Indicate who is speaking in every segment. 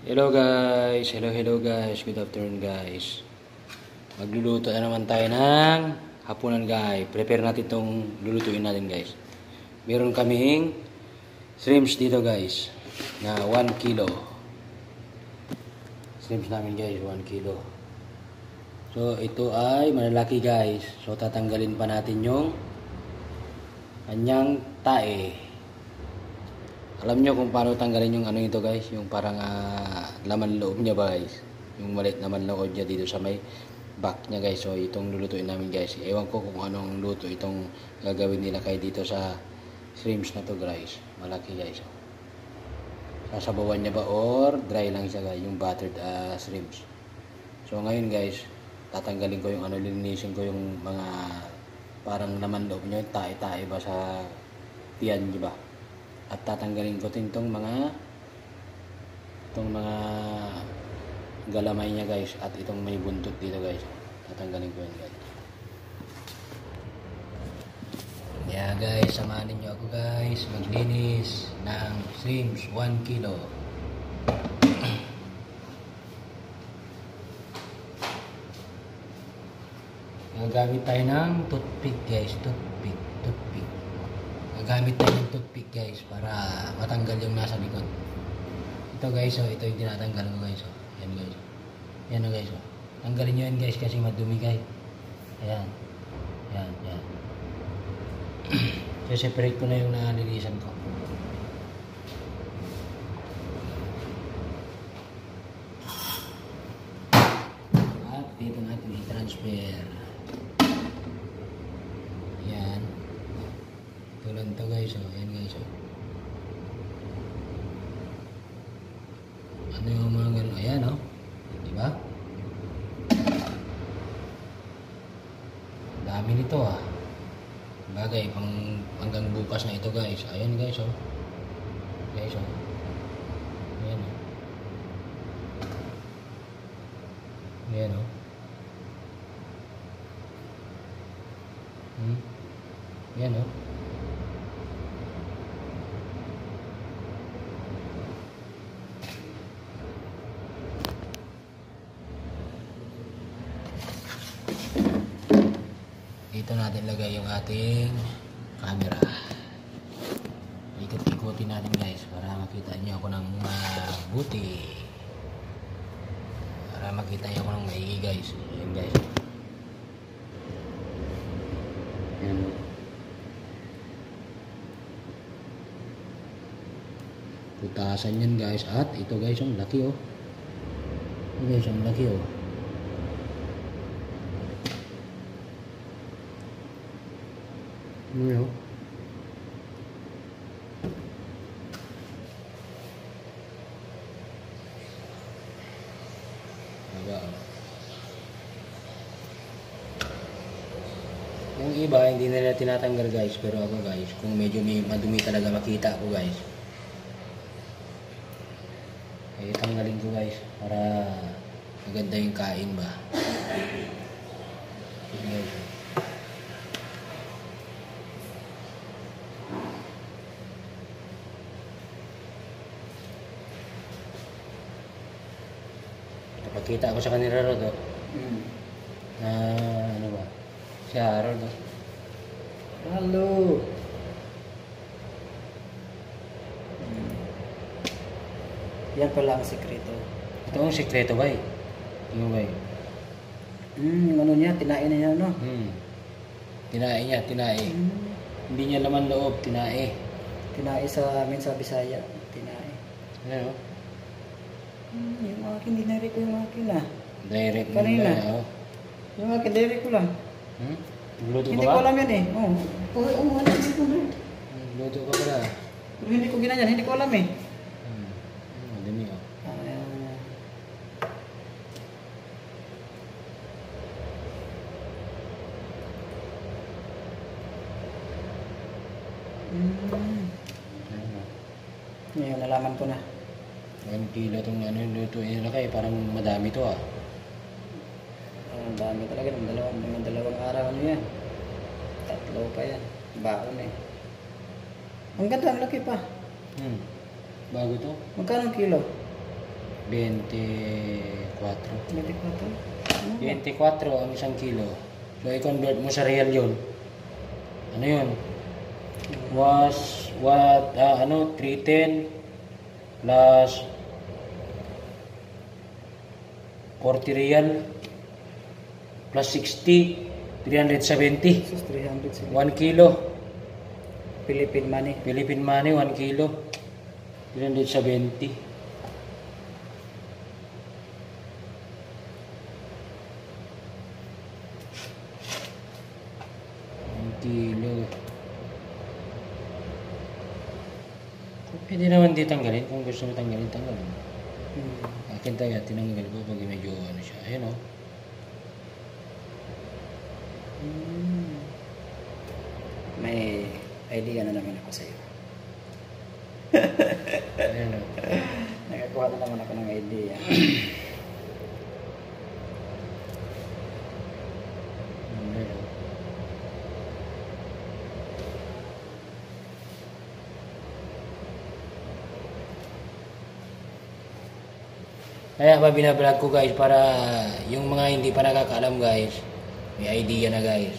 Speaker 1: Hello guys, good afternoon guys. Magluluto na naman tayo ng hapunan guys. Prepare natin itong lulutuin natin guys. Meron kaming shrimps dito guys na 1 kilo. Shrimps namin guys, 1 kilo. So ito ay malalaki guys. So tatanggalin pa natin yung kanyang tae. Alam nyo kung paano tanggalin yung ano ito guys, yung parang laman loob niya ba guys, yung maliit naman loob niya dito sa may back niya guys. So itong lulutuin namin guys, ewan ko kung anong luto itong gagawin nila kay dito sa shrimps na to guys, malaki guys. Sasabawan niya ba or dry lang siya guys, yung buttered shrimps. So ngayon guys, tatanggalin ko yung ano, lilinisin ko yung mga parang laman loob niya, tae-tae ba sa tiyan niya ba. At tatanggalin ko itong mga galamay niya guys, at itong may buntot dito guys. Tatanggalin ko yan guys. Yeah guys, samahan niyo ako guys maglinis ng shrimps 1 kilo. Gagamit tayo ng toothpick guys, toothpick. Gagamit tayo ng toothpick guys para matanggal yung nasa likod. Ito guys, so ito yung tinatanggal ko guys. So, yan guys. Yan guys. So. Tanggalin nyo yan guys kasi madumi guys. Ayan. Yan. So separate ko na yung nalilisan ko. At dito natin i-transfer. Yan. Tulad to guys, oh. Ayan guys, oh. Ano yung mga ganun? Ayan, oh. Diba? Dami nito, ah. Bagay, hanggang bukas na ito guys. Ayan guys, oh. Guys, oh. Ayan, oh. Ayan, oh. Ayan, oh. Dito natin lagay yung ating camera. Ikot-ikutin natin guys para makita niyo ako ng mabuti. Para makita niyo ako ng maigi guys. Ayan guys. Ayan. Putasan yan guys. At ito guys, ang laki oh. Ito guys, ang laki oh. Ano yun? Yung iba hindi nila tinatanggal guys, pero ako guys, kung medyo may madumi talaga makita ako guys, eh tanggalin ko guys para maganda yung kain ba. Guys. Napakita ko sa kanila Rod, oh. Ano ba? Si Harold, oh. Hello!
Speaker 2: Yan pala ang sikreto.
Speaker 1: Ito ang sikreto ba eh? Ano ba eh?
Speaker 2: Ano niya? Tinae na niya, no?
Speaker 1: Tinae niya, tinae. Hindi niya laman loob, tinae.
Speaker 2: Tinae sa amin sa Bisaya. Tinae.
Speaker 1: Ano?
Speaker 2: Yung akin, dinari ko yung akin ah.
Speaker 1: Direct
Speaker 2: kanina.
Speaker 1: Na, oh.
Speaker 2: Yung akin, dinari ko lang.
Speaker 1: Luto
Speaker 2: Hindi
Speaker 1: ka ba?
Speaker 2: ko alam yan eh. Oo. Hindi ko alam.
Speaker 1: Luto ka pala.
Speaker 2: Pero hindi ko ginanyan, hindi ko alam eh.
Speaker 1: Madami oh.
Speaker 2: Ngayon, nalaman ko na.
Speaker 1: 1 kilo itong ano yung luto nila kayo, parang madami to ah.
Speaker 2: Ang dami talaga ng dalawang araw nyo yan. 3 pa yan. Baon eh. Ang ganda, ang laki pa.
Speaker 1: Bago to.
Speaker 2: Magkano kilo?
Speaker 1: 24.
Speaker 2: 24?
Speaker 1: 24 ang isang kilo. So, i-convert mo sa real yun. Ano yun? Was, 310 plus 40 real plus 60, 370.
Speaker 2: Sus, 300
Speaker 1: 1 kilo.
Speaker 2: Philippine money.
Speaker 1: Philippine money, 1 kilo. 370. 1 kilo. Pwede naman di tanggalin. Kung gusto mo tanggalin, tanggalin. Akin tayo, tinanggal ko pag medyo ano siya. Ayan o.
Speaker 2: May idea na naman ako sa iyo.
Speaker 1: Ayan o.
Speaker 2: Nakakuha na naman ako ng idea.
Speaker 1: Ayan o. Kaya ba binablog ko guys para yung mga hindi pa nakakaalam guys, may idea na guys.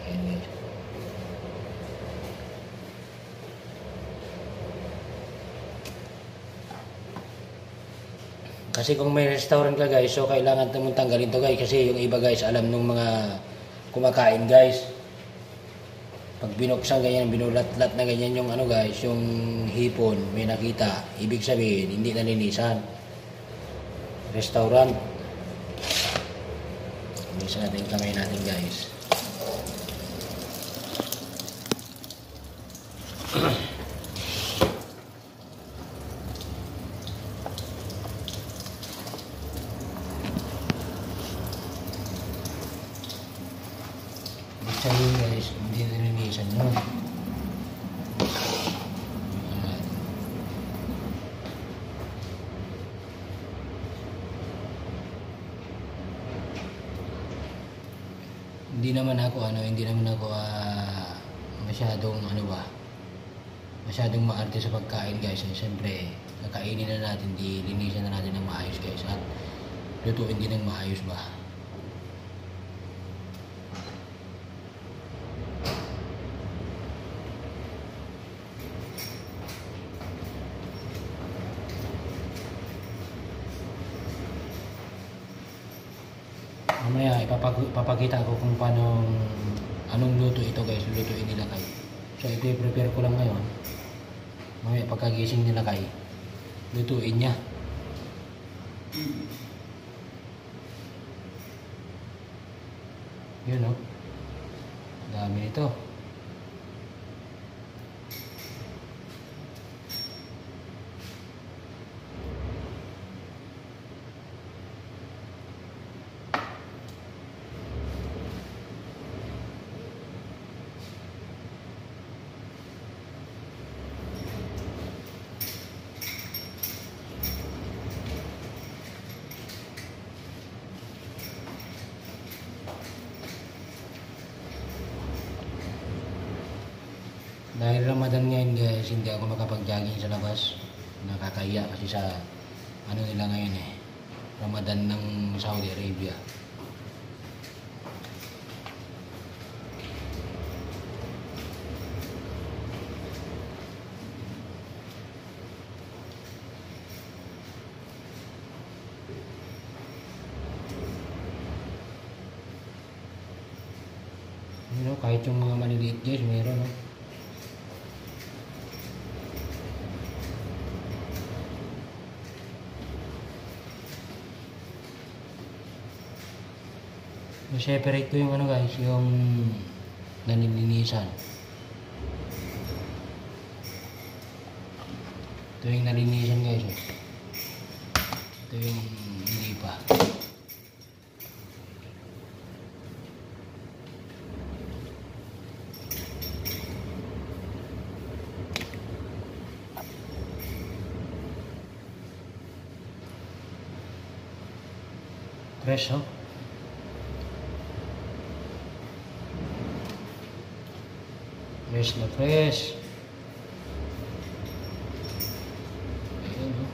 Speaker 1: Ayan guys. Kasi kung may restaurant ka guys, so kailangan mong tanggalin to guys kasi yung iba guys alam nung mga kumakain guys. Pag binuksan ganyan, binulat-lat na ganyan yung ano guys, yung hipon, may nakita, ibig sabihin hindi nalinisan. Restaurant. Minsan natin yung kamay natin guys. Minsan yun guys, hindi nalinisan yun. Hindi naman ako masyadong maarte sa pagkain guys. Siyempre, kakainin na natin, linisan na natin ng maayos guys at lutuin din ng maayos ba. Mamaya ipapakita ko kung paano anong luto ito guys, lutuin nila kay. So ito i-prepare ko lang ngayon. Mamaya pagkagising nila kay, lutuin niya. Yun o. Dami nito. Dahil Ramadan ngayon guys, hindi ako makapag-jogging sa labas. Nakakahiya kasi sa ano nila ngayon Ramadan ng Saudi Arabia. Kahit yung mga maliliit guys, meron separate ko yung ano guys, yung nalilinisan. Ito yung nalinisan guys. Ito yung hindi pa. Fresh, oh. Fresh na fresh. Ayan, oh.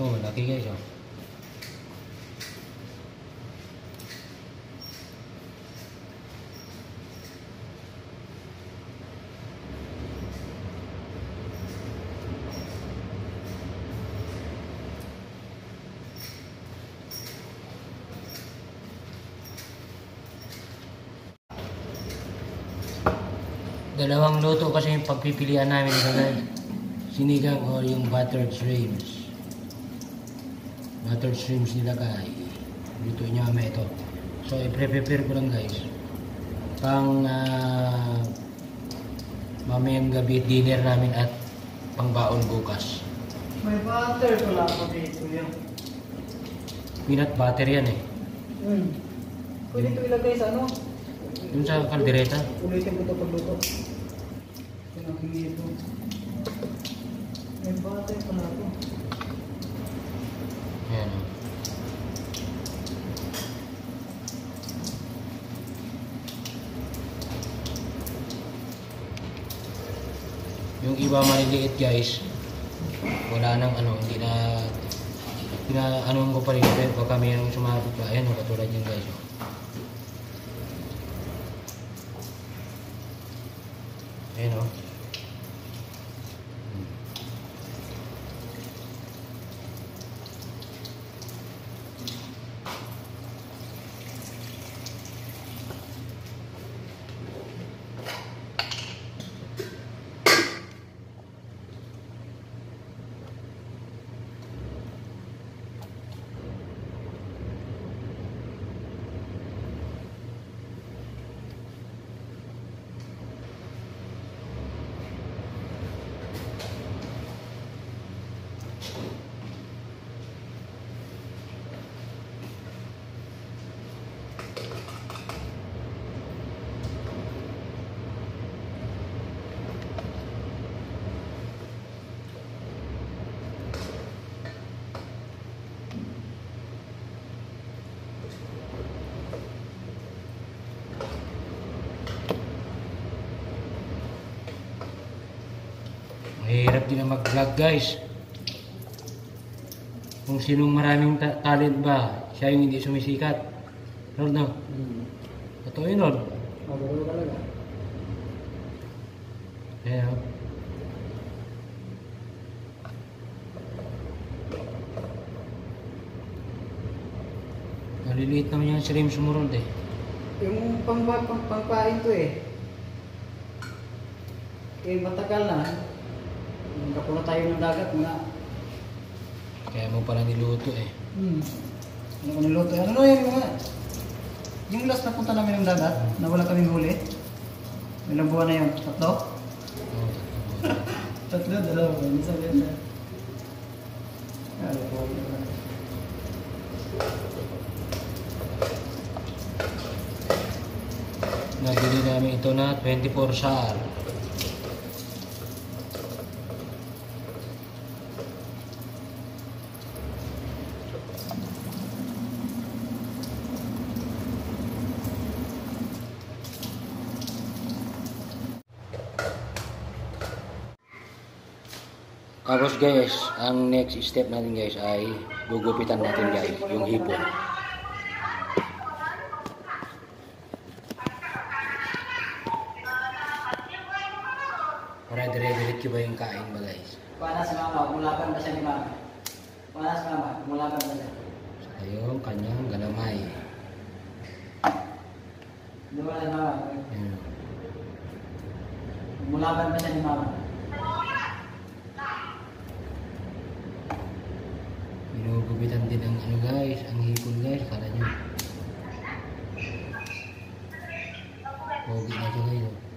Speaker 1: Oh, laki guys oh. Dalawang luto kasi yung pagpipilian namin guys. Sinigang o yung buttered shrimps. Buttered shrimps nilagay. Luto niya kami ito. So i-prepare ko lang guys. Pang mamayang gabi dinner namin at pangbaon bukas.
Speaker 2: May butter pala ako dito yan.
Speaker 1: Peanut butter yan eh.
Speaker 2: Pwede ito ilagay sa ano?
Speaker 1: Yung sa kaldereta.
Speaker 2: Ulitin ko ito pagluto. Pinakingin ito. May butter pala ako.
Speaker 1: Ayan o. Yung iba maliliit guys, wala nang ano, hindi na pinaanoan ko pa rin, pero baka mayroong sumabot pa. Ayan o, katulad yan guys o. Ayan o. Mahirap din na mag-vlog guys. Kung sinong maraming talent ba, siya yung hindi sumisikat. Lord no? Totoo yun Lord.
Speaker 2: Magulo talaga.
Speaker 1: Ayan o. Maliliit naman yung shrimp sumurod eh.
Speaker 2: Yung pangpain to eh. Eh matagal na. Nagkapula tayo ng dagat mga.
Speaker 1: Kaya mo pala niluto eh.
Speaker 2: Ano ko niluto? Ano yung mga? Yung last na punta namin ng dagat, na wala kaming huli. Ilang buwan na yun? 3?
Speaker 1: Oh,
Speaker 2: 3, 2. Minsan yan. Ano po?
Speaker 1: nabili namin ito na 24 SAR. Tapos guys, ang next step natin guys ay gugupitan natin guys yung hipon. Para dire-diretso ba yung kain ba guys?
Speaker 2: Paano si mama? Umulakan ba siya ni mama? Paano si mama? Umulakan ba siya?
Speaker 1: Sa yung kanyang galamay.
Speaker 2: Di ba si mama?
Speaker 1: Ayan.
Speaker 2: Umulakan ba siya ni mama?
Speaker 1: Ginugupitan din ang ano guys, ang hipon guys, kala nyo. Pogi na siya guys. Oh.